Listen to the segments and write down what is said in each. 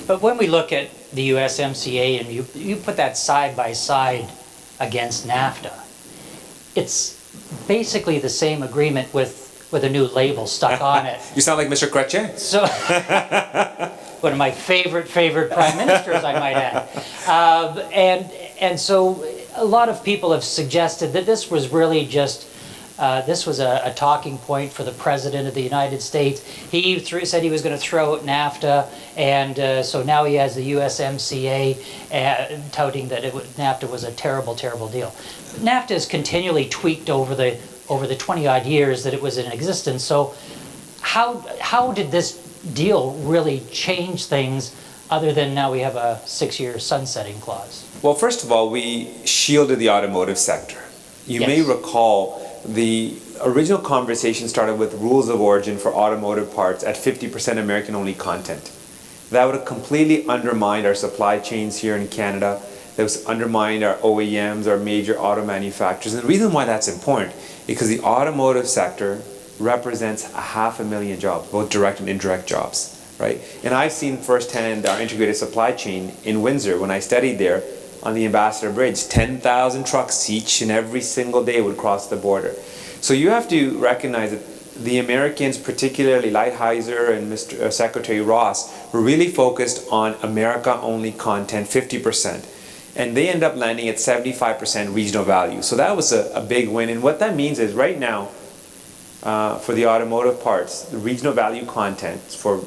But when we look at the USMCA and you put that side by side against NAFTA, it's basically the same agreement with a new label stuck on it. You sound like Mr. Chrétien. So, one of my favorite prime ministers, I might add. And so a lot of people have suggested that this was really just, this was a talking point for the President of the United States. He said he was going to throw out NAFTA, and so now he has the USMCA touting that NAFTA was a terrible, terrible deal. NAFTA is continually tweaked over the 20-odd years that it was in existence. So how did this deal really change things other than now we have a 6-year sunsetting clause? Well, first of all, we shielded the automotive sector. You may recall the original conversation started with rules of origin for automotive parts at 50% American-only content. That would have completely undermined our supply chains here in Canada. That was undermined our OEMs, our major auto manufacturers. And the reason why that's important is because the automotive sector represents 500,000 jobs, both direct and indirect jobs, right? And I've seen firsthand our integrated supply chain in Windsor when I studied there on the Ambassador Bridge. 10,000 trucks each and every single day would cross the border. So you have to recognize that the Americans, particularly Lighthizer and Mr. Secretary Ross, were really focused on America-only content, 50%. And they end up landing at 75% regional value. So that was a big win. And what that means is right now, for the automotive parts, the regional value content for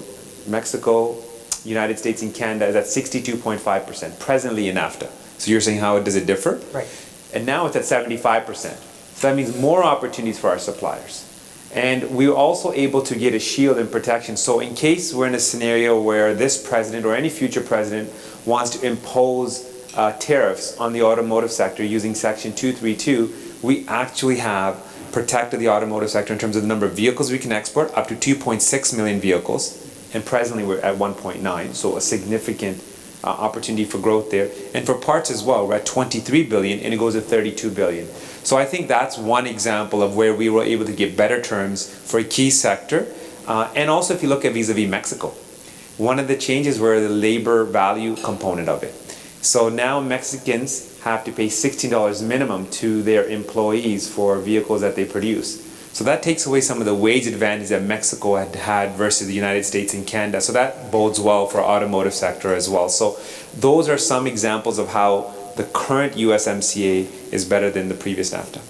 Mexico, United States, and Canada is at 62.5% presently in NAFTA. So you're saying how does it differ? Right. And now it's at 75%. So that means more opportunities for our suppliers. And we were also able to get a shield and protection. So in case we're in a scenario where this president or any future president wants to impose tariffs on the automotive sector using Section 232, we actually have protected the automotive sector in terms of the number of vehicles we can export, up to 2.6 million vehicles, and presently we're at 1.9, so a significant opportunity for growth there. And for parts as well, we're at 23 billion and it goes to 32 billion. So I think that's one example of where we were able to get better terms for a key sector. And also if you look at vis-a-vis Mexico, one of the changes were the labor value component of it. So now Mexicans have to pay $16 minimum to their employees for vehicles that they produce. So that takes away some of the wage advantage that Mexico had versus the United States and Canada. So that bodes well for automotive sector as well. So those are some examples of how the current USMCA is better than the previous NAFTA.